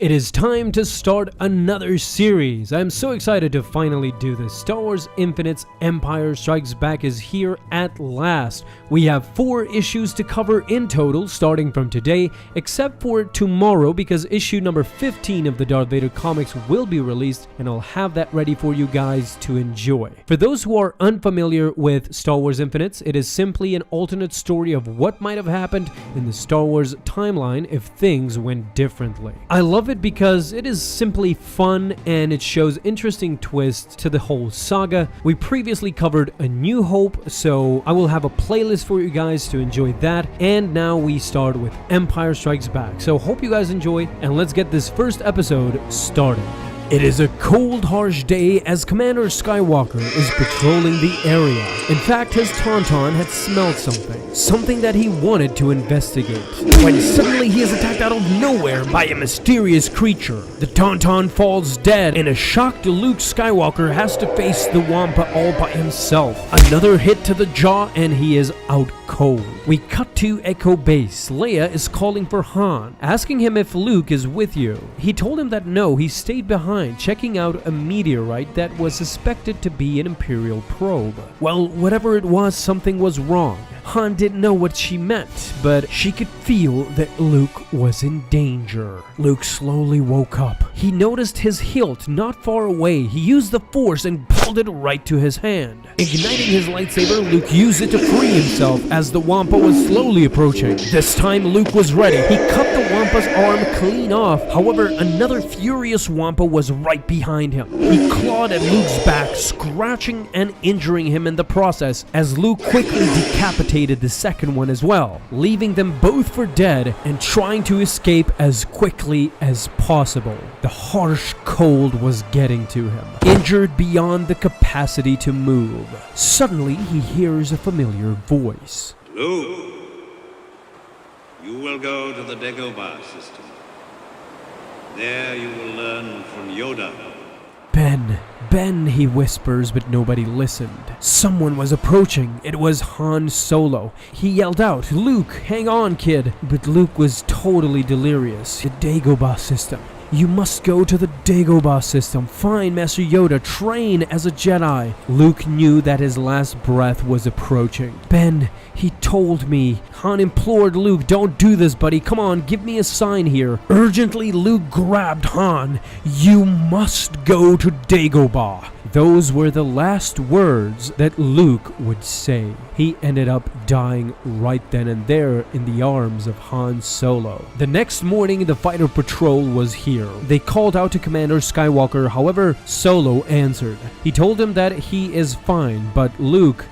It is time to start another series. I'm so excited to finally do this. Star Wars Infinities Empire Strikes Back is here at last. We have 4 issues to cover in total starting from today, except for tomorrow because issue number 15 of the Darth Vader comics will be released and I'll have that ready for you guys to enjoy. For those who are unfamiliar with Star Wars Infinities, it is simply an alternate story of what might have happened in the Star Wars timeline if things went differently. I love it because it is simply fun and it shows interesting twists to the whole saga. We previously covered A New Hope, so I will have a playlist for you guys to enjoy that. And now we start with Empire Strikes Back. So hope you guys enjoy and let's get this first episode started. It is a cold, harsh day as Commander Skywalker is patrolling the area. In fact, his Tauntaun had smelled something that he wanted to investigate. When suddenly he is attacked out of nowhere by a mysterious creature. The Tauntaun falls dead, and a shocked Luke Skywalker has to face the Wampa all by himself. Another hit to the jaw, and he is out cold. We cut to Echo Base. Leia is calling for Han, asking him if Luke is with you. He told him that no, he stayed behind, checking out a meteorite that was suspected to be an Imperial probe. Well, whatever it was, something was wrong. Han didn't know what she meant, but she could feel that Luke was in danger. Luke slowly woke up. He noticed his hilt not far away. He used the Force and pulled it right to his hand. Igniting his lightsaber, Luke used it to free himself as the Wampa was slowly approaching. This time, Luke was ready. He cut the Wampa's arm clean off. However, another furious Wampa was right behind him. He clawed at Luke's back, scratching and injuring him in the process as Luke quickly decapitated the second one as well, leaving them both for dead and trying to escape as quickly as possible. The harsh cold was getting to him, injured beyond the capacity to move. Suddenly, he hears a familiar voice. Luke, you will go to the Dagobah system. There you will learn from Yoda. Ben, he whispers, but nobody listened. Someone was approaching. It was Han Solo. He yelled out, "Luke, hang on, kid." But Luke was totally delirious. The Dagobah system. You must go to the Dagobah system. Find Master Yoda. Train as a Jedi. Luke knew that his last breath was approaching. Ben, he told me. Han implored Luke, "Don't do this, buddy. Come on, give me a sign here." Urgently, Luke grabbed Han. "You must go to Dagobah." Those were the last words that Luke would say. He ended up dying right then and there in the arms of Han Solo. The next morning, the fighter patrol was here. They called out to Commander Skywalker, however, Solo answered. He told him that he is fine, but Luke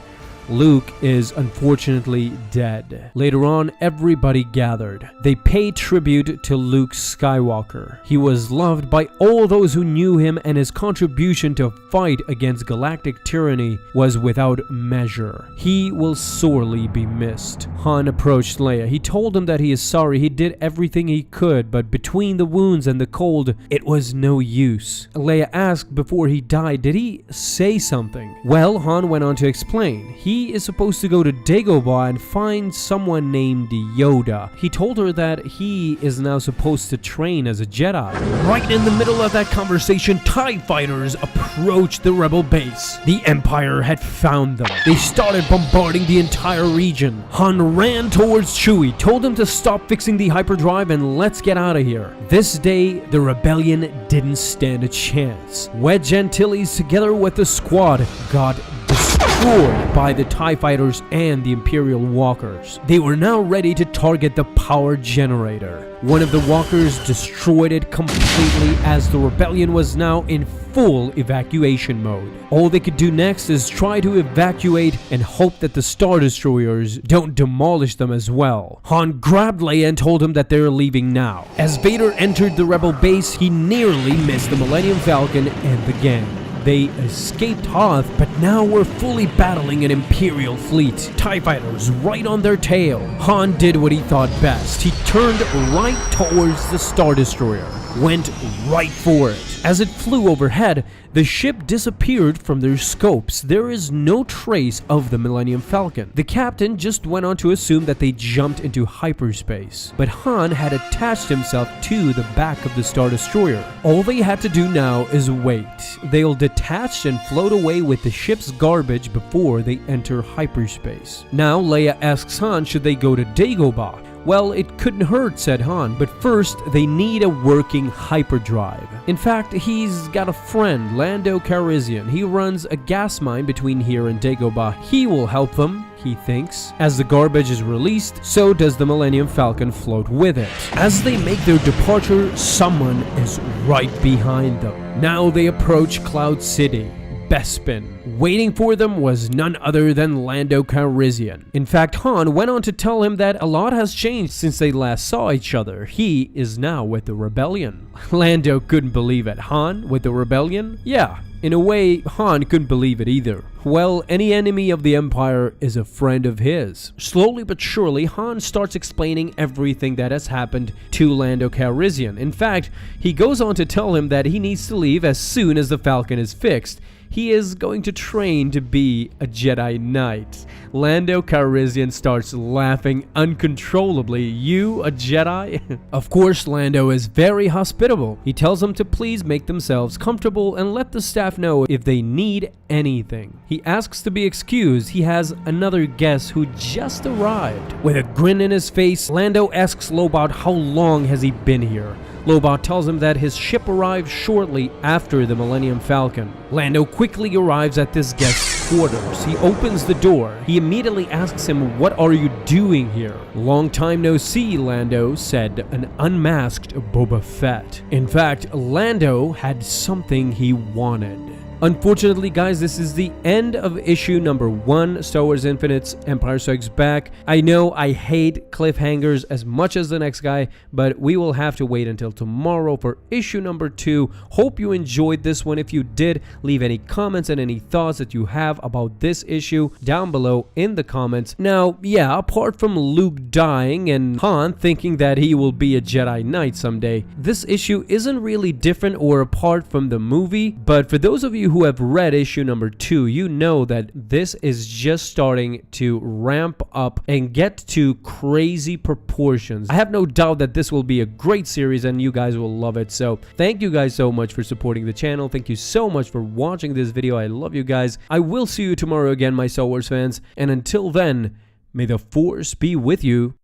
is unfortunately dead. Later on, everybody gathered. They paid tribute to Luke Skywalker. He was loved by all those who knew him, and his contribution to fight against galactic tyranny was without measure. He will sorely be missed. Han approached Leia. He told him that he is sorry. He did everything he could, but between the wounds and the cold, it was no use. Leia asked before he died, did he say something? Well, Han went on to explain. He is supposed to go to Dagobah and find someone named Yoda. He told her that he is now supposed to train as a Jedi. Right in the middle of that conversation, TIE fighters approached the rebel base. The Empire had found them. They started bombarding the entire region. Han ran towards Chewie, told him to stop fixing the hyperdrive and let's get out of here. This day, the rebellion didn't stand a chance. Wedge Antilles, together with the squad, got destroyed by the TIE fighters and the Imperial walkers. They were now ready to target the power generator. One of the walkers destroyed it completely as the rebellion was now in full evacuation mode. All they could do next is try to evacuate and hope that the Star Destroyers don't demolish them as well. Han grabbed Leia and told him that they're leaving now. As Vader entered the rebel base, he nearly missed the Millennium Falcon and the gang. They escaped Hoth, but now were fully battling an Imperial fleet. TIE fighters right on their tail. Han did what he thought best. He turned right towards the Star Destroyer. went right for it. As it flew overhead, the ship disappeared from their scopes. There is no trace of the Millennium Falcon. The captain just went on to assume that they jumped into hyperspace. But Han had attached himself to the back of the Star Destroyer. All they had to do now is wait. They'll detach and float away with the ship's garbage before they enter hyperspace. Now Leia asks Han should they go to Dagobah. Well, it couldn't hurt, said Han, but first they need a working hyperdrive. In fact, he's got a friend, Lando Calrissian. He runs a gas mine between here and Dagobah. He will help them, he thinks. As the garbage is released, so does the Millennium Falcon float with it. As they make their departure, someone is right behind them. Now they approach Cloud City. Bespin. Waiting for them was none other than Lando Calrissian. In fact, Han went on to tell him that a lot has changed since they last saw each other. He is now with the rebellion. Lando couldn't believe it. Han with the rebellion? Yeah. In a way, Han couldn't believe it either. Well, any enemy of the Empire is a friend of his. Slowly but surely, Han starts explaining everything that has happened to Lando Calrissian. In fact, he goes on to tell him that he needs to leave as soon as the Falcon is fixed. He is going to train to be a Jedi Knight. Lando Calrissian starts laughing uncontrollably. You, a Jedi? Of course, Lando is very hospitable. He tells them to please make themselves comfortable and let the staff know if they need anything. He asks to be excused. He has another guest who just arrived. With a grin in his face, Lando asks Lobot how long has he been here. Lobot tells him that his ship arrived shortly after the Millennium Falcon. Lando quickly arrives at this guest's quarters. He opens the door. He immediately asks him, "What are you doing here?" "Long time no see," Lando said, an unmasked Boba Fett. In fact, Lando had something he wanted. Unfortunately, guys, this is the end of issue number 1, Star Wars Infinites, Empire Strikes Back. I know I hate cliffhangers as much as the next guy, but we will have to wait until tomorrow for issue number 2. Hope you enjoyed this one. If you did, leave any comments and any thoughts that you have about this issue down below in the comments. Now, yeah, apart from Luke dying and Han thinking that he will be a Jedi Knight someday, this issue isn't really different or apart from the movie, but for those of you who have read issue number 2, you know that this is just starting to ramp up and get to crazy proportions. I have no doubt that this will be a great series and you guys will love it. So thank you guys so much for supporting the channel. Thank you so much for watching this video. I love you guys. I will see you tomorrow again, my Star Wars fans. And until then, may the Force be with you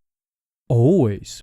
always.